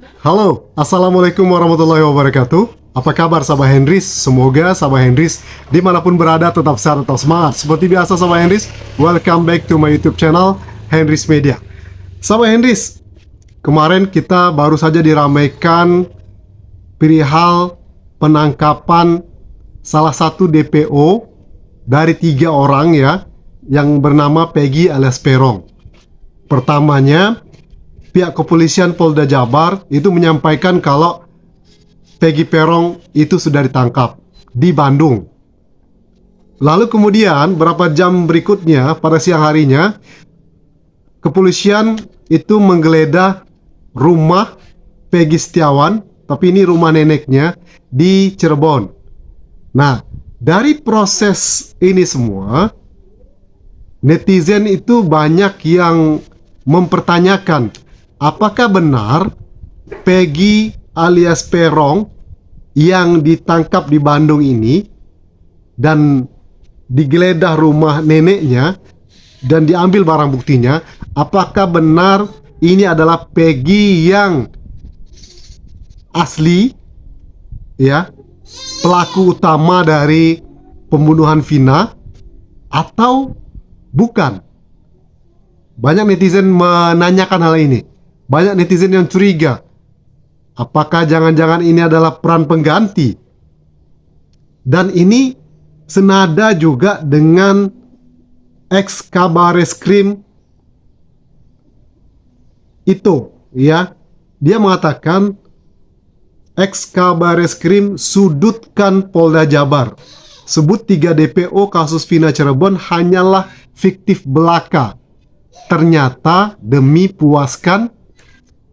Halo, Assalamualaikum warahmatullahi wabarakatuh. Apa kabar sahabat Henrys? Semoga sahabat Henrys dimanapun berada tetap sehat, tetap semangat. Seperti biasa sahabat Henrys, welcome back to my YouTube channel Henrys Media. Sahabat Henrys, kemarin kita baru saja diramaikan perihal penangkapan salah satu DPO dari 3 orang ya, yang bernama Peggy alias Peron. Pertamanya, pihak kepolisian Polda Jabar itu menyampaikan kalau Peggy Peron itu sudah ditangkap di Bandung. Lalu kemudian beberapa jam berikutnya pada siang harinya, kepolisian itu menggeledah rumah Peggy Setiawan, tapi ini rumah neneknya di Cirebon. Nah, dari proses ini semua, netizen itu banyak yang mempertanyakan apakah benar Peggy alias Peron yang ditangkap di Bandung ini dan digeledah rumah neneknya dan diambil barang buktinya, apakah benar ini adalah Peggy yang asli ya, pelaku utama dari pembunuhan Vina atau bukan. Banyak netizen menanyakan hal ini. Banyak netizen yang curiga, apakah jangan-jangan ini adalah peran pengganti? Dan ini senada juga dengan ex Kabareskrim itu ya. Dia mengatakan ex Kabareskrim sudutkan Polda Jabar, sebut 3 DPO kasus Vina Cirebon hanyalah fiktif belaka. Ternyata demi puaskan,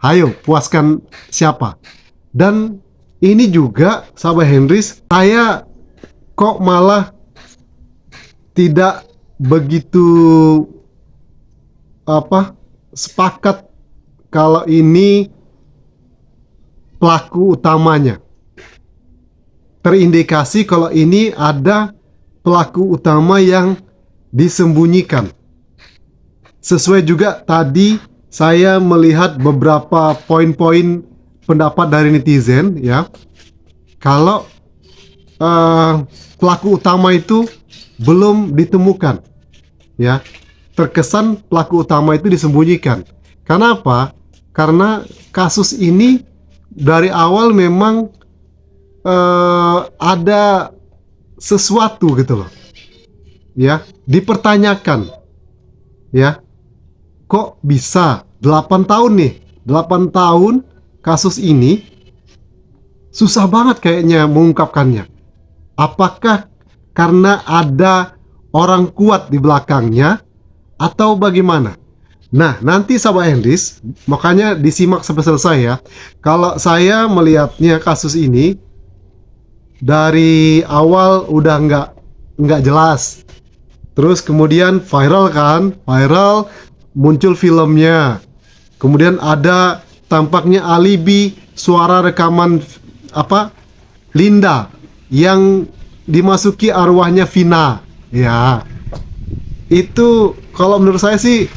ayo puaskan siapa? Dan ini juga sahabat Henrys, saya kok malah tidak begitu sepakat kalau ini pelaku utamanya. Terindikasi kalau ini ada pelaku utama yang disembunyikan. Sesuai juga tadi saya melihat beberapa poin-poin pendapat dari netizen ya, kalau pelaku utama itu belum ditemukan ya, terkesan pelaku utama itu disembunyikan. Kenapa? Karena kasus ini dari awal memang ada sesuatu gitu loh ya, dipertanyakan ya. Kok bisa 8 tahun nih, 8 tahun kasus ini susah banget kayaknya mengungkapkannya. Apakah karena ada orang kuat di belakangnya atau bagaimana? Nah, nanti sahabat Henrys, makanya disimak sampai selesai ya. Kalau saya melihatnya kasus ini dari awal udah nggak jelas. Terus kemudian viral kan, viral, muncul filmnya. Kemudian ada tampaknya alibi suara rekaman Linda yang dimasuki arwahnya Vina. Ya. Itu kalau menurut saya sih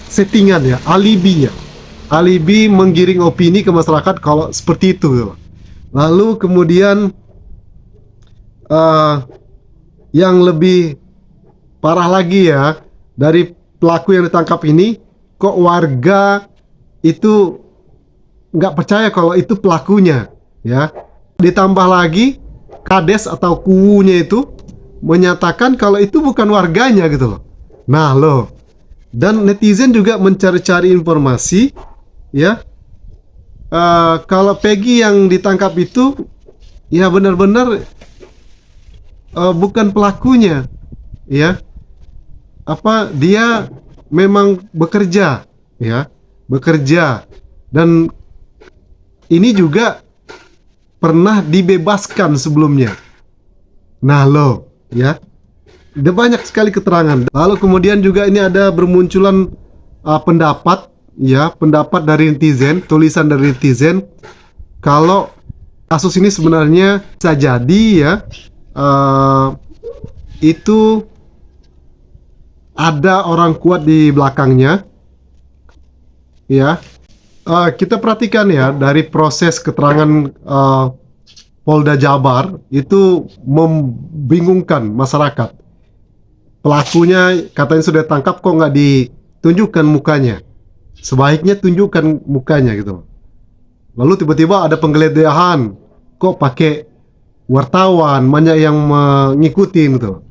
settingan ya, alibi ya. Alibi menggiring opini ke masyarakat kalau seperti itu. Lalu kemudian yang lebih parah lagi ya, dari pelaku yang ditangkap ini, kok warga itu nggak percaya kalau itu pelakunya ya. Ditambah lagi kades atau kuwunya itu menyatakan kalau itu bukan warganya gitu loh. Nah loh, dan netizen juga mencari-cari informasi ya, kalau Peggy yang ditangkap itu ya benar-benar bukan pelakunya ya. Dia memang bekerja ya, bekerja, dan ini juga pernah dibebaskan sebelumnya. Nah loh ya, ada banyak sekali keterangan. Lalu kemudian juga ini ada bermunculan pendapat ya, pendapat dari netizen, tulisan dari netizen kalau kasus ini sebenarnya bisa jadi ya, itu ada orang kuat di belakangnya ya, Kita perhatikan ya dari proses keterangan Polda Jabar itu membingungkan masyarakat. Pelakunya katanya sudah tangkap kok nggak ditunjukkan mukanya. Sebaiknya tunjukkan mukanya gitu. Lalu tiba-tiba ada penggeledahan, kok pakai wartawan, banyak yang mengikuti gitu.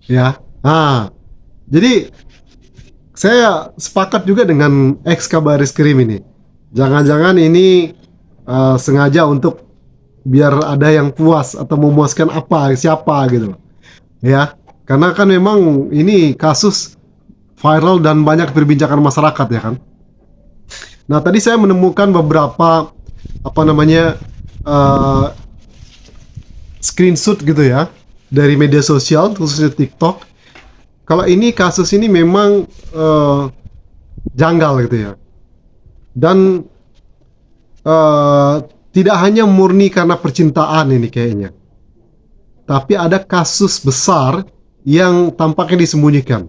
Ya, jadi saya sepakat juga dengan ex kabar reskrim ini. Jangan-jangan ini sengaja untuk biar ada yang puas atau memuaskan apa siapa gitu, ya. Karena kan memang ini kasus viral dan banyak perbincangan masyarakat ya kan. Nah tadi saya menemukan beberapa apa namanya uh, screenshot gitu ya dari media sosial khususnya TikTok. Kalau ini kasus ini memang janggal gitu ya. Dan tidak hanya murni karena percintaan ini kayaknya. Tapi ada kasus besar yang tampaknya disembunyikan.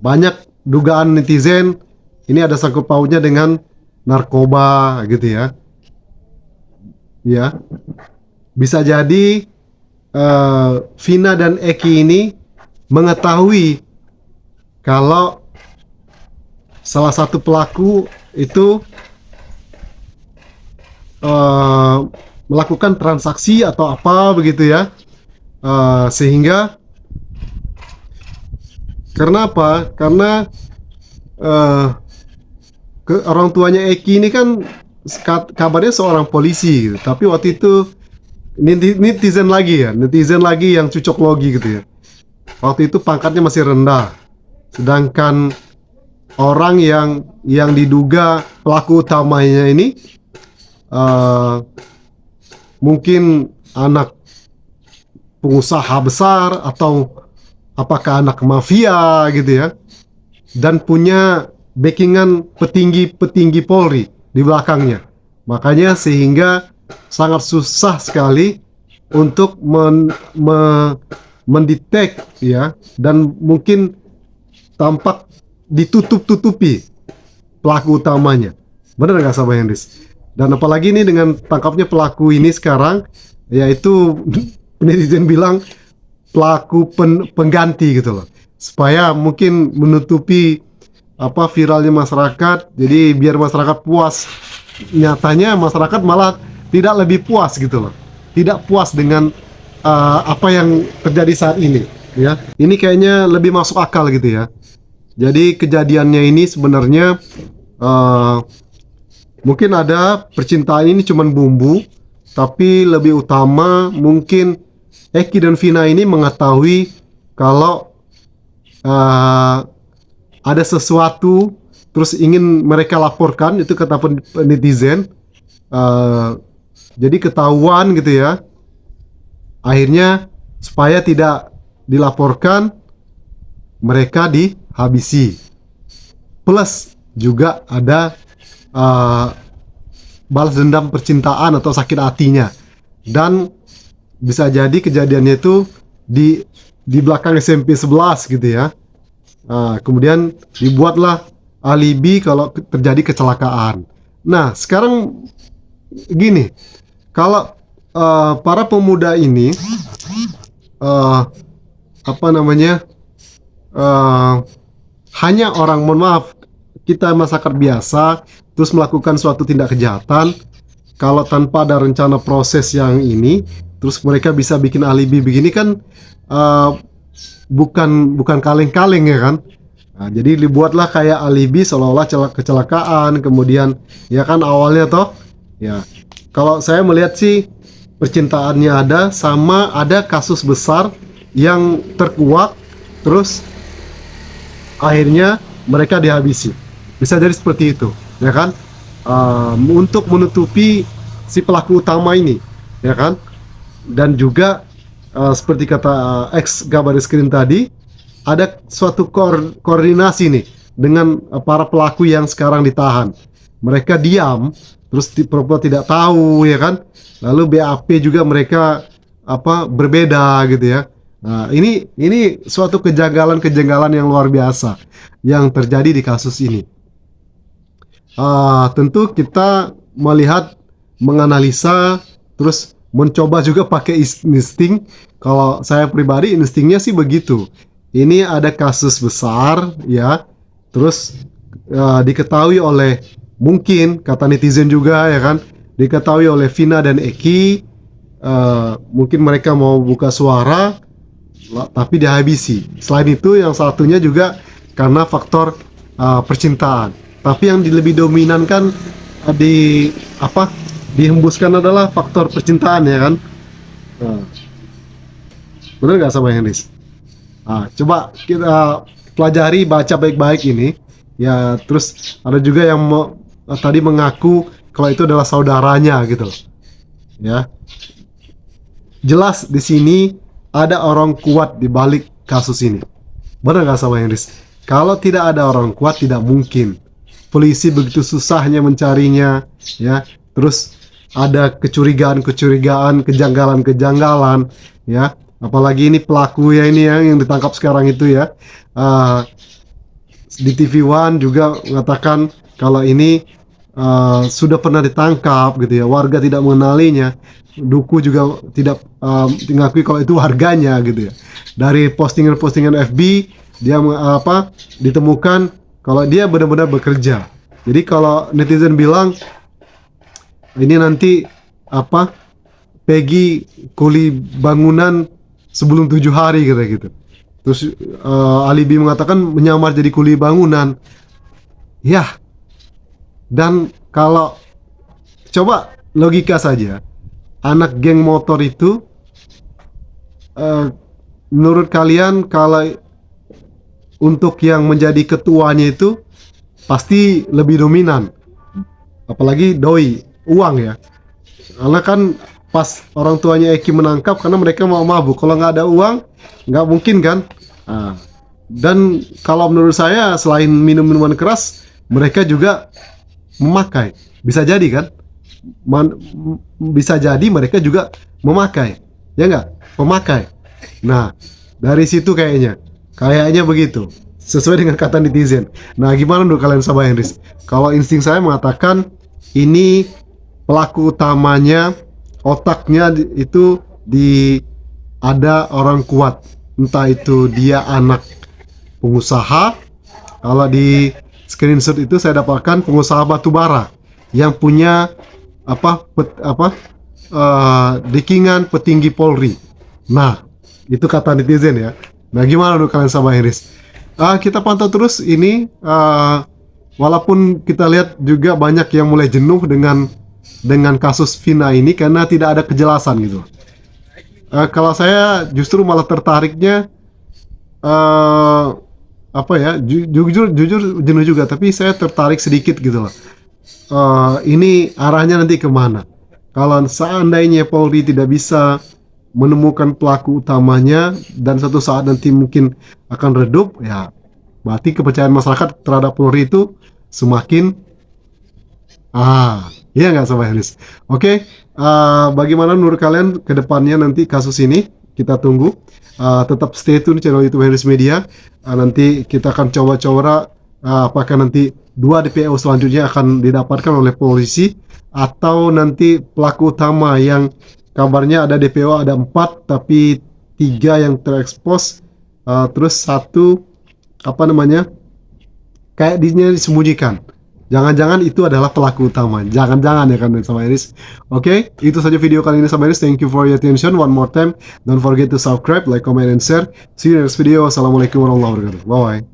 Banyak dugaan netizen ini ada sangkut pautnya dengan narkoba gitu ya. Ya, bisa jadi Vina dan Eki ini mengetahui kalau salah satu pelaku itu melakukan transaksi atau apa begitu ya, sehingga karena apa? Karena orang tuanya Eki ini kan kabarnya seorang polisi gitu. Tapi waktu itu netizen lagi yang cucok logi gitu ya. Waktu itu pangkatnya masih rendah. Sedangkan orang yang diduga pelaku utamanya ini mungkin anak pengusaha besar atau apakah anak mafia gitu ya, dan punya backingan petinggi Polri di belakangnya. Makanya sehingga sangat susah sekali untuk mendetek ya, dan mungkin tampak ditutup-tutupi pelaku utamanya. Benar nggak Sahabat Hendris? Dan apalagi ini dengan tangkapnya pelaku ini sekarang, yaitu netizen bilang pelaku pengganti gitu loh, supaya mungkin menutupi apa viralnya masyarakat. Jadi biar masyarakat puas. Nyatanya masyarakat malah tidak lebih puas gitu loh, tidak puas dengan apa yang terjadi saat ini ya. Ini kayaknya lebih masuk akal gitu ya. Jadi kejadiannya ini sebenarnya mungkin ada percintaan ini cuman bumbu, tapi lebih utama mungkin Eki dan Vina ini mengetahui kalau ada sesuatu terus ingin mereka laporkan, itu kata netizen. Jadi ketahuan gitu ya, akhirnya supaya tidak dilaporkan mereka dihabisi. Plus juga ada balas dendam percintaan atau sakit hatinya. Dan bisa jadi kejadiannya itu di belakang SMP 11 gitu ya. Kemudian dibuatlah alibi kalau terjadi kecelakaan. Nah sekarang gini, kalau para pemuda ini apa namanya hanya orang, mohon maaf, kita masyarakat biasa terus melakukan suatu tindak kejahatan, kalau tanpa ada rencana proses yang ini, terus mereka bisa bikin alibi begini kan bukan kaleng-kaleng ya kan. Jadi dibuatlah kayak alibi seolah-olah kecelakaan, kemudian ya kan awalnya toh ya. Kalau saya melihat sih percintaannya ada, sama ada kasus besar yang terkuak terus akhirnya mereka dihabisi. Bisa jadi seperti itu ya kan, untuk menutupi si pelaku utama ini ya kan. Dan juga seperti kata ex Gabaris-Krim tadi, ada suatu koordinasi nih dengan para pelaku yang sekarang ditahan. Mereka diam, terus pura-pura tidak tahu ya kan. Lalu BAP juga mereka berbeda gitu ya. Nah, ini suatu kejanggalan yang luar biasa yang terjadi di kasus ini. tentu kita melihat, menganalisa, terus mencoba juga pakai insting. Kalau saya pribadi instingnya sih begitu. Ini ada kasus besar ya, terus diketahui oleh, mungkin kata netizen juga ya kan, diketahui oleh Vina dan Eki, mungkin mereka mau buka suara tapi dihabisi. Selain itu yang satunya juga karena faktor percintaan. Tapi yang lebih dominan kan di apa dihembuskan adalah faktor percintaan ya kan. Nah, bener nggak sama Henris? Coba kita pelajari, baca baik-baik ini. Ya, terus ada juga yang tadi mengaku kalau itu adalah saudaranya gitu. Ya, jelas di sini ada orang kuat di balik kasus ini. Benar nggak sama Henris? Kalau tidak ada orang kuat, tidak mungkin. Polisi begitu susahnya mencarinya, ya. Terus ada kecurigaan-kecurigaan, kejanggalan-kejanggalan, ya. Apalagi ini pelaku ya ini yang ditangkap sekarang itu ya. Di TV One juga mengatakan kalau ini sudah pernah ditangkap gitu ya. Warga tidak mengenalinya. Duku juga tidak mengakui kalau itu warganya gitu ya. Dari postingan-postingan FB dia ditemukan kalau dia benar-benar bekerja. Jadi kalau netizen bilang ini nanti Peggy kuli bangunan sebelum 7 hari gitu. Terus alibi mengatakan menyamar jadi kuli bangunan. Ya. Dan kalau coba logika saja, anak geng motor itu menurut kalian kalau untuk yang menjadi ketuanya itu pasti lebih dominan, apalagi doi uang ya, karena kan pas orang tuanya Eki menangkap karena mereka mau mabuk, kalau nggak ada uang nggak mungkin kan. Dan kalau menurut saya selain minum minuman keras mereka juga memakai, bisa jadi kan, bisa jadi mereka juga memakai, ya nggak, pemakai. Nah dari situ kayaknya begitu, sesuai dengan kata netizen. Nah gimana menurut kalian sama Henris? Kalau insting saya mengatakan ini pelaku utamanya, otaknya itu ada orang kuat, entah itu dia anak pengusaha. Kalau di screenshot itu saya dapatkan pengusaha batubara yang punya dekingan petinggi Polri. Nah itu kata netizen ya. Nah gimana menurut kalian sama Henris? Kita pantau terus ini, walaupun kita lihat juga banyak yang mulai jenuh dengan kasus Vina ini karena tidak ada kejelasan gitu. Kalau saya justru malah tertariknya jujur jenuh juga, tapi saya tertarik sedikit gitu loh. Ini arahnya nanti kemana? Kalau seandainya Polri tidak bisa menemukan pelaku utamanya dan satu saat nanti mungkin akan redup, ya berarti kepercayaan masyarakat terhadap Polri itu semakin iya nggak sama Henris? Oke, bagaimana menurut kalian ke depannya nanti kasus ini? Kita tunggu. Tetap stay tune channel YouTube Henris Media. Nanti kita akan coba-coba apakah nanti 2 DPO selanjutnya akan didapatkan oleh polisi, atau nanti pelaku utama yang kabarnya ada DPO ada 4 tapi 3 yang terekspos, terus 1 kayak disembunyikan. Jangan-jangan itu adalah pelaku utama. Jangan-jangan ya kan sama Iris. Oke, itu saja video kali ini sama Iris. Thank you for your attention. One more time, don't forget to subscribe, like, comment, and share. See you in the next video. Assalamualaikum warahmatullahi wabarakatuh. Bye bye.